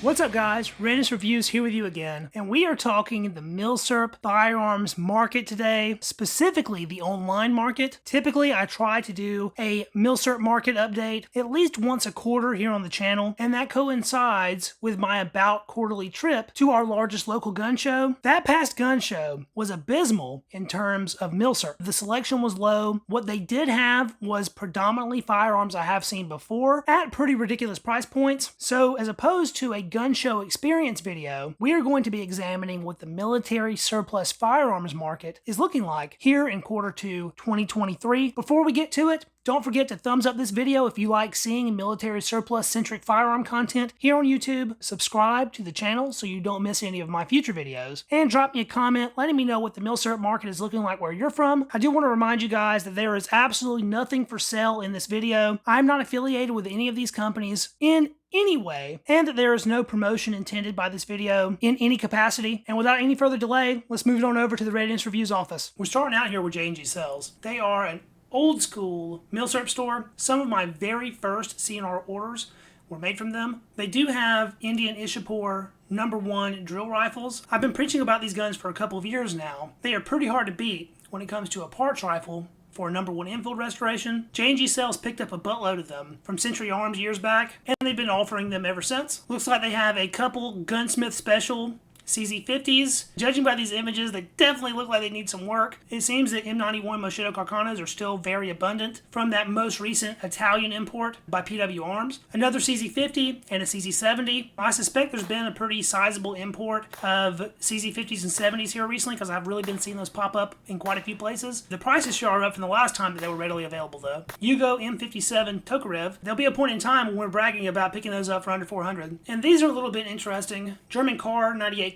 What's up guys, Readiness Reviews here with you again, and we are talking the Milsurp firearms market today, specifically the online market. Typically I try to do a Milsurp market update at least once a quarter here on the channel, and that coincides with my about quarterly trip to our largest local gun show. That past gun show was abysmal in terms of Milsurp. The selection was low. What they did have was predominantly firearms I have seen before at pretty ridiculous price points. So as opposed to a gun show experience video, we are going to be examining what the military surplus firearms market is looking like here in quarter 2 2023. Before we get to it, don't forget to thumbs up this video if you like seeing military surplus centric firearm content here on YouTube. Subscribe to the channel so you don't miss any of my future videos, and drop me a comment letting me know what the Milsurp market is looking like where you're from. I do want to remind you guys that there is absolutely nothing for sale in this video. I'm not affiliated with any of these companies in any way, and that there is no promotion intended by this video in any capacity. And without any further delay, let's move it on over to the Readiness Reviews office. We're starting out here with J&G Sells. They are an old school Milsurp store. Some of my very first CNR orders were made from them. They do have Indian Ishapur #1 drill rifles. I've been preaching about these guns for a couple of years now. They are pretty hard to beat when it comes to a parts rifle for a #1 Enfield restoration. J&G Sells picked up a buttload of them from Century Arms years back, and they've been offering them ever since. Looks like they have a couple Gunsmith Special CZ50s. Judging by these images, they definitely look like they need some work. It seems that M91 Mosquito Carcanos are still very abundant from that most recent Italian import by PW Arms. Another CZ50 and a CZ70. I suspect there's been a pretty sizable import of CZ50s and 70s here recently because I've really been seeing those pop up in quite a few places. The prices sure are up from the last time that they were readily available though. Yugo M57 Tokarev. There'll be a point in time when we're bragging about picking those up for under 400. And these are a little bit interesting. German Car 98Ks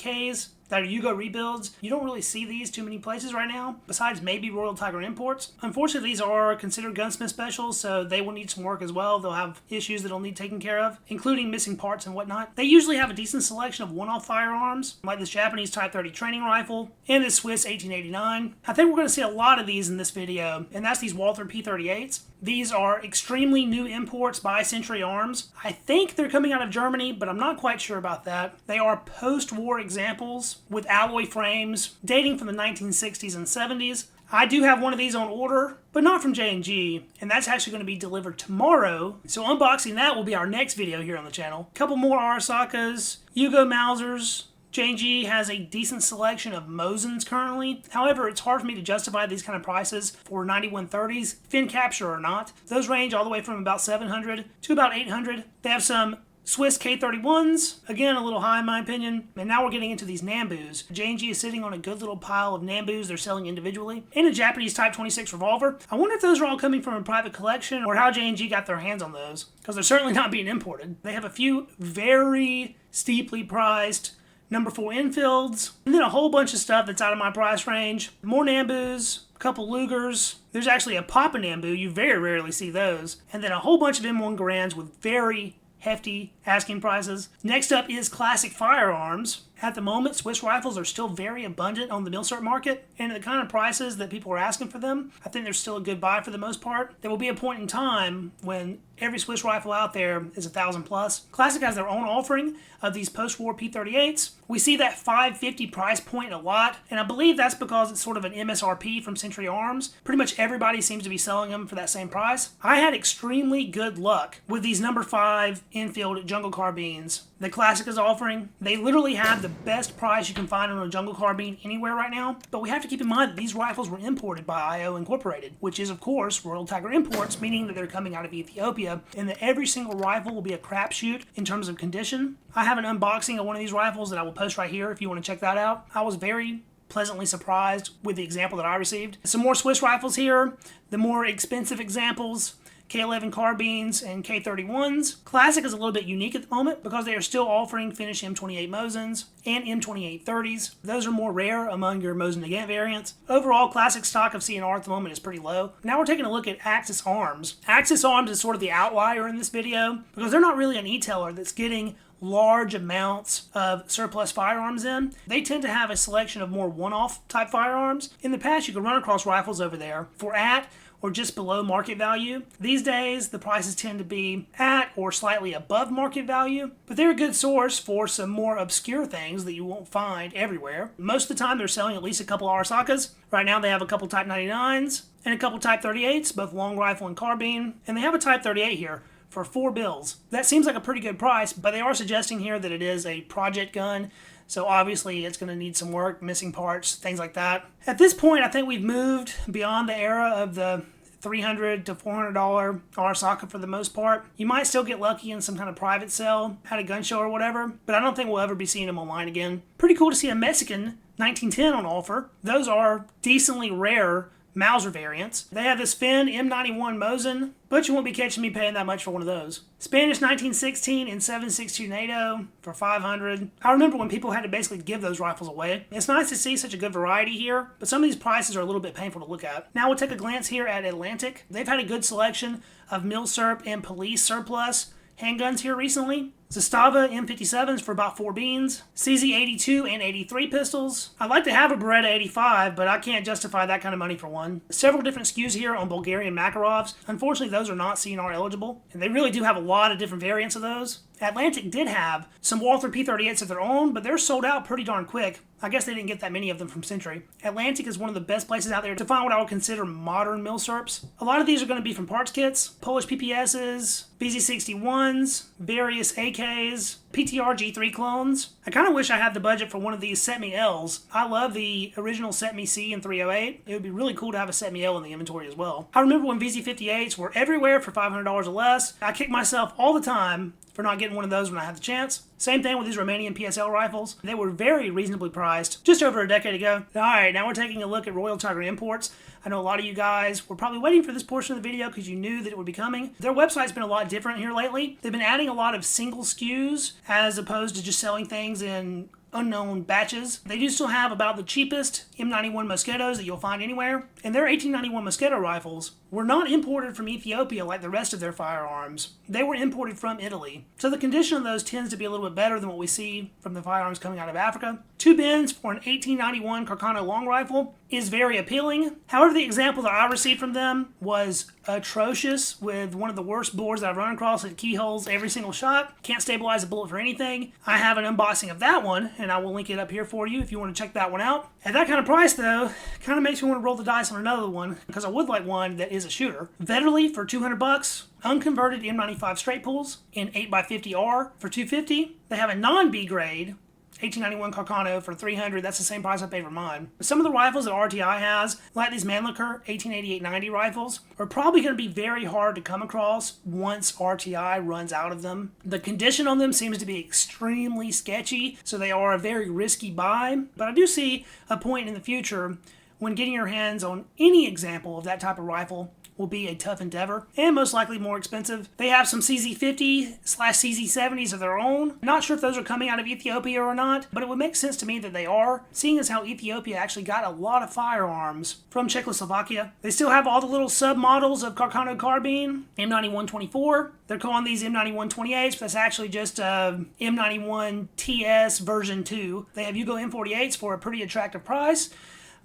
that are Yugo rebuilds. You don't really see these too many places right now, besides maybe Royal Tiger imports. Unfortunately, these are considered gunsmith specials, so they will need some work as well. They'll have issues that'll need taken care of, including missing parts and whatnot. They usually have a decent selection of one-off firearms, like this Japanese Type 30 training rifle and this Swiss 1889. I think we're going to see a lot of these in this video, and that's these Walther P38s. These are extremely new imports by Century Arms. I think they're coming out of Germany, but I'm not quite sure about that. They are post-war examples with alloy frames dating from the 1960s and 70s. I do have one of these on order, but not from J&G, and that's actually going to be delivered tomorrow. So unboxing that will be our next video here on the channel. A couple more Arasakas, Yugo Mausers. J&G has a decent selection of Mosins currently. However, it's hard for me to justify these kind of prices for 9130s, fin capture or not. Those range all the way from about 700 to about 800. They have some Swiss K31s, again a little high in my opinion, and now we're getting into these Nambus. J&G is sitting on a good little pile of Nambus they're selling individually, and a Japanese Type 26 revolver. I wonder if those are all coming from a private collection or how J&G got their hands on those, because they're certainly not being imported. They have a few very steeply priced #4 Enfields, and then a whole bunch of stuff that's out of my price range. More Nambus, a couple Lugers. There's actually a Papa Nambu, you very rarely see those, and then a whole bunch of M1 Garands with very hefty asking prices. Next up is Classic Firearms. At the moment, Swiss rifles are still very abundant on the Milsurp market, and at the kind of prices that people are asking for them, I think they're still a good buy for the most part. There will be a point in time when every Swiss rifle out there is 1,000 plus. Classic has their own offering of these post-war P38s. We see that $550 price point a lot, and I believe that's because it's sort of an MSRP from Century Arms. Pretty much everybody seems to be selling them for that same price. I had extremely good luck with these #5 Enfield jungle carbines that Classic is offering. They literally have the best price you can find on a jungle carbine anywhere right now, but we have to keep in mind that these rifles were imported by IO Incorporated, which is of course Royal Tiger imports, meaning that they're coming out of Ethiopia, and that every single rifle will be a crapshoot in terms of condition. I have an unboxing of one of these rifles that I will post right here if you want to check that out. I was very pleasantly surprised with the example that I received. Some more Swiss rifles here, the more expensive examples. K11 carbines and K31s. Classic is a little bit unique at the moment because they are still offering finished M28 Mosins and M28 30s. Those are more rare among your Mosin Nagant variants. Overall, Classic stock of CNR at the moment is pretty low. Now we're taking a look at Axis Arms. Axis Arms is sort of the outlier in this video because they're not really an e-tailer that's getting large amounts of surplus firearms in. They tend to have a selection of more one-off type firearms. In the past, you could run across rifles over there for at or just below market value. These days, the prices tend to be at or slightly above market value, but they're a good source for some more obscure things that you won't find everywhere. Most of the time, they're selling at least a couple Arasakas. Right now, they have a couple Type 99s and a couple Type 38s, both long rifle and carbine, and they have a Type 38 here for $4 That seems like a pretty good price, but they are suggesting here that it is a project gun, so obviously it's going to need some work, missing parts, things like that. At this point, I think we've moved beyond the era of the $300 to $400 Arasaka for the most part. You might still get lucky in some kind of private sale at a gun show or whatever, but I don't think we'll ever be seeing them online again. Pretty cool to see a Mexican 1910 on offer. Those are decently rare Mauser variants. They have this Finn M91 Mosin, but you won't be catching me paying that much for one of those. Spanish 1916 and 7.62 NATO for $500. I remember when people had to basically give those rifles away. It's nice to see such a good variety here, but some of these prices are a little bit painful to look at. Now we'll take a glance here at Atlantic. They've had a good selection of Milsurp and Police surplus handguns here recently. Zastava M57s for about 4 beans, CZ82 and 83 pistols. I'd like to have a Beretta 85, but I can't justify that kind of money for one. Several different SKUs here on Bulgarian Makarovs. Unfortunately, those are not CNR eligible, and they really do have a lot of different variants of those. Atlantic did have some Walther P38s of their own, but they're sold out pretty darn quick. I guess they didn't get that many of them from Century. Atlantic is one of the best places out there to find what I would consider modern Milsurps. A lot of these are going to be from parts kits, Polish PPSs, BZ61s, various AKs, PTR G3 clones. I kind of wish I had the budget for one of these Set Me Ls. I love the original Set Me C in 308. It would be really cool to have a Set Me L in the inventory as well. I remember when VZ58s were everywhere for $500 or less. I kicked myself all the time for not getting one of those when I had the chance. Same thing with these Romanian PSL rifles. They were very reasonably priced just over a decade ago. Alright, now we're taking a look at Royal Tiger Imports. I know a lot of you guys were probably waiting for this portion of the video because you knew that it would be coming. Their website's been a lot different here lately. They've been adding a lot of single SKUs as opposed to just selling things in unknown batches. They do still have about the cheapest M91 Mosquetos that you'll find anywhere, and their 1891 Mosqueto rifles were not imported from Ethiopia like the rest of their firearms. They were imported from Italy. So the condition of those tends to be a little bit better than what we see from the firearms coming out of Africa. 2 bins for an 1891 Carcano long rifle is very appealing. However, the example that I received from them was atrocious, with one of the worst bores that I've run across. It keyholes every single shot. Can't stabilize a bullet for anything. I have an unboxing of that one, and I will link it up here for you if you want to check that one out. At that kind of price, though, kind of makes me want to roll the dice on another one, because I would like one that is a shooter. Vetterli for $200. Unconverted M95 straight pulls in 8x50R for $250. They have a non-B grade 1891 Carcano for $300. That's the same price I paid for mine. Some of the rifles that RTI has, like these Mannlicher 1888-90 rifles, are probably going to be very hard to come across once RTI runs out of them. The condition on them seems to be extremely sketchy, so they are a very risky buy. But I do see a point in the future when getting your hands on any example of that type of rifle will be a tough endeavor, and most likely more expensive. They have some CZ50/CZ70s of their own. Not sure if those are coming out of Ethiopia or not, but it would make sense to me that they are, seeing as how Ethiopia actually got a lot of firearms from Czechoslovakia. They still have all the little sub-models of Carcano carbine, M9124. They're calling these M9128s, but that's actually just M91 TS version 2. They have Yugo M48s for a pretty attractive price.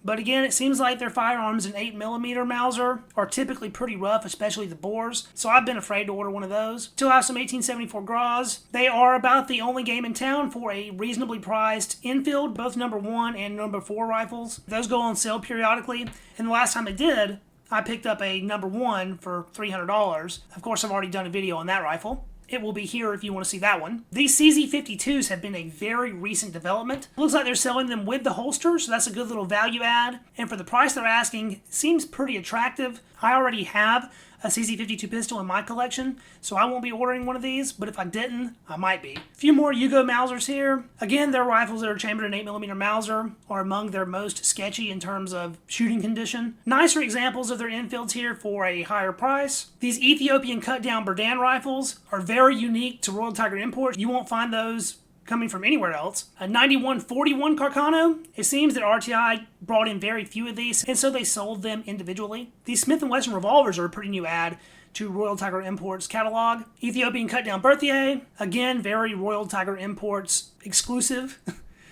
But again, it seems like their firearms in 8mm Mauser are typically pretty rough, especially the bores, so I've been afraid to order one of those. Still have some 1874 Gras. They are about the only game in town for a reasonably priced Enfield, both number 1 and number 4 rifles. Those go on sale periodically, and the last time they did, I picked up a number 1 for $300. Of course, I've already done a video on that rifle. It will be here if you want to see that one. These CZ52s have been a very recent development. Looks like they're selling them with the holster, so that's a good little value add. And for the price they're asking, it seems pretty attractive. I already have a CZ52 pistol in my collection, so I won't be ordering one of these, but if I didn't, I might be. A few more Yugo Mausers here. Again, their rifles that are chambered in 8mm Mauser are among their most sketchy in terms of shooting condition. Nicer examples of their Enfields here for a higher price. These Ethiopian cut-down Berdan rifles are very unique to Royal Tiger Imports. You won't find those coming from anywhere else. A 9141 Carcano. It seems that RTI brought in very few of these, and so they sold them individually. These Smith & Wesson revolvers are a pretty new add to Royal Tiger Imports catalog. Ethiopian cut-down Berthier. Again, very Royal Tiger Imports exclusive.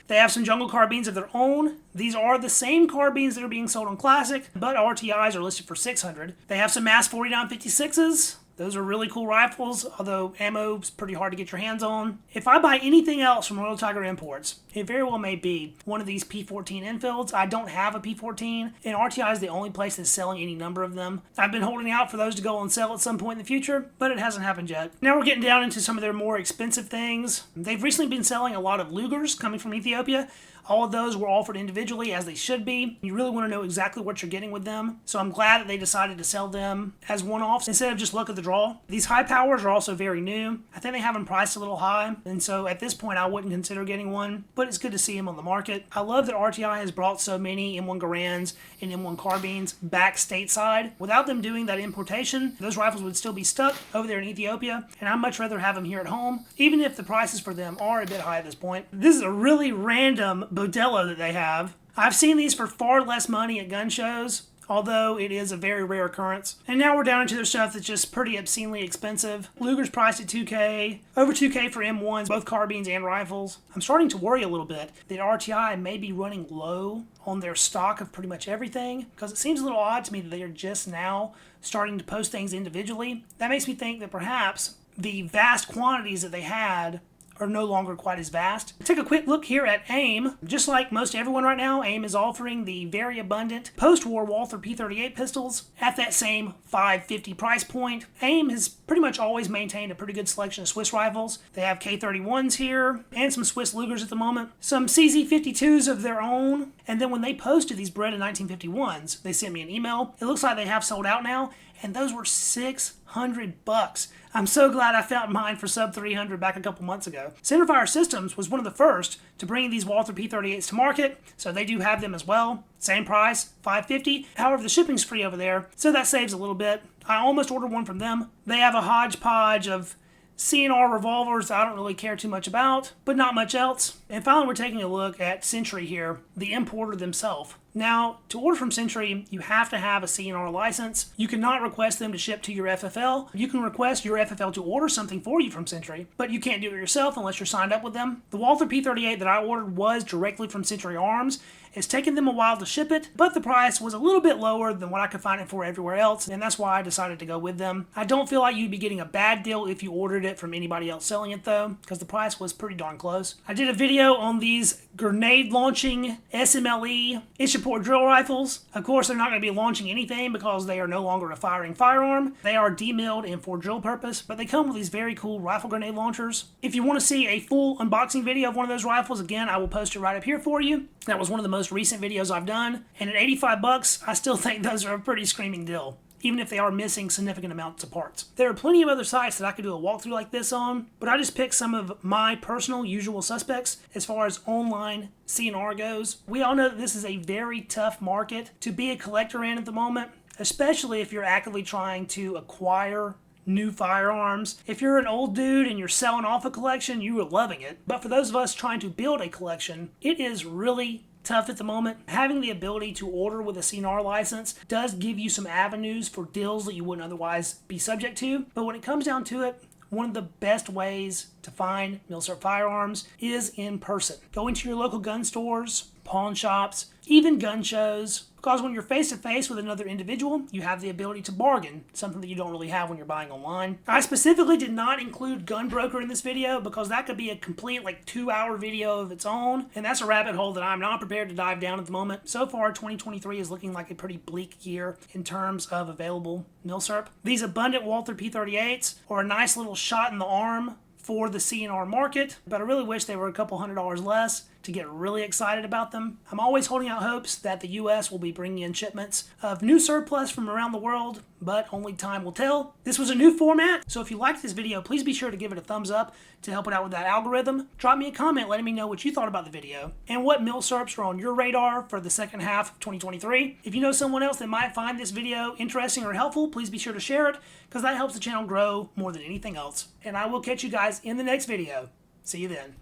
They have some jungle carbines of their own. These are the same carbines that are being sold on Classic, but RTIs are listed for $600. They have some MAS 4956s. Those are really cool rifles, although ammo is pretty hard to get your hands on. If I buy anything else from Royal Tiger Imports, it very well may be one of these P14 Enfields. I don't have a P14, and RTI is the only place that's selling any number of them. I've been holding out for those to go on sale at some point in the future, but it hasn't happened yet. Now we're getting down into some of their more expensive things. They've recently been selling a lot of Lugers coming from Ethiopia. All of those were offered individually, as they should be. You really want to know exactly what you're getting with them. So I'm glad that they decided to sell them as one-offs instead of just luck of the draw. These high powers are also very new. I think they have them priced a little high, and so at this point I wouldn't consider getting one, but it's good to see them on the market. I love that RTI has brought so many M1 Garands and M1 carbines back stateside. Without them doing that importation, those rifles would still be stuck over there in Ethiopia, and I'd much rather have them here at home, even if the prices for them are a bit high at this point. This is a really random Bodello that they have. I've seen these for far less money at gun shows, although it is a very rare occurrance. And now we're down into their stuff that's just pretty obscenely expensive. Luger's priced at $2K, over $2K for M1s, both carbines and rifles. I'm starting to worry a little bit that RTI may be running low on their stock of pretty much everything, because it seems a little odd to me that they are just now starting to post things individually. That makes me think that perhaps the vast quantities that they had are no longer quite as vast. Take a quick look here at AIM. Just like most everyone right now, AIM is offering the very abundant post-war Walther P38 pistols at that same $550 price point. AIM has pretty much always maintained a pretty good selection of Swiss rifles. They have K31s here and some Swiss Lugers at the moment, some CZ52s of their own, and then when they posted these bred in 1951s, they sent me an email. It looks like they have sold out now, and those were $600. I'm so glad I found mine for sub $300 back a couple months ago. Centerfire Systems was one of the first to bring these Walther P38s to market, so they do have them as well. Same price, $550. However, the shipping's free over there, so that saves a little bit. I almost ordered one from them. They have a hodgepodge of CNR revolvers I don't really care too much about, but not much else. And finally, we're taking a look at Century here, the importer themselves. Now, to order from Century, you have to have a CNR license. You cannot request them to ship to your FFL. You can request your FFL to order something for you from Century, but you can't do it yourself unless you're signed up with them. The Walther P38 that I ordered was directly from Century Arms. It's taken them a while to ship it, but the price was a little bit lower than what I could find it for everywhere else, and that's why I decided to go with them. I don't feel like you'd be getting a bad deal if you ordered it from anybody else selling it though, because the price was pretty darn close. I did a video on these grenade launching SMLE Ishapore drill rifles. Of course, they're not going to be launching anything because they are no longer a firing firearm. They are demilled and for drill purpose, but they come with these very cool rifle grenade launchers. If you want to see a full unboxing video of one of those rifles, again, I will post it right up here for you. That was one of the most recent videos I've done, and at $85, I still think those are a pretty screaming deal, even if they are missing significant amounts of parts. There are plenty of other sites that I could do a walkthrough like this on, but I just picked some of my personal usual suspects as far as online CNR goes. We all know that this is a very tough market to be a collector in at the moment, especially if you're actively trying to acquire new firearms. If you're an old dude and you're selling off a collection, you are loving it. But for those of us trying to build a collection, it is really tough at the moment. Having the ability to order with a CNR license does give you some avenues for deals that you wouldn't otherwise be subject to. But when it comes down to it, one of the best ways to find Milsurp firearms is in person. Going to your local gun stores, pawn shops, even gun shows, because when you're face to face with another individual, you have the ability to bargain, something that you don't really have when you're buying online. I specifically did not include Gun Broker in this video because that could be a complete 2-hour video of its own, and that's a rabbit hole that I'm not prepared to dive down at the moment. So far, 2023 is looking like a pretty bleak year in terms of available Milsurp. These abundant Walther P38s are a nice little shot in the arm for the CNR market, but I really wish they were a couple $100 less to get really excited about them. I'm always holding out hopes that the US will be bringing in shipments of new surplus from around the world, but only time will tell. This was a new format, so if you liked this video, please be sure to give it a thumbs up to help it out with that algorithm. Drop me a comment letting me know what you thought about the video and what Milsurps are on your radar for the second half of 2023. If you know someone else that might find this video interesting or helpful, please be sure to share it because that helps the channel grow more than anything else. And I will catch you guys in the next video. See you then.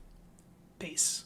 Peace.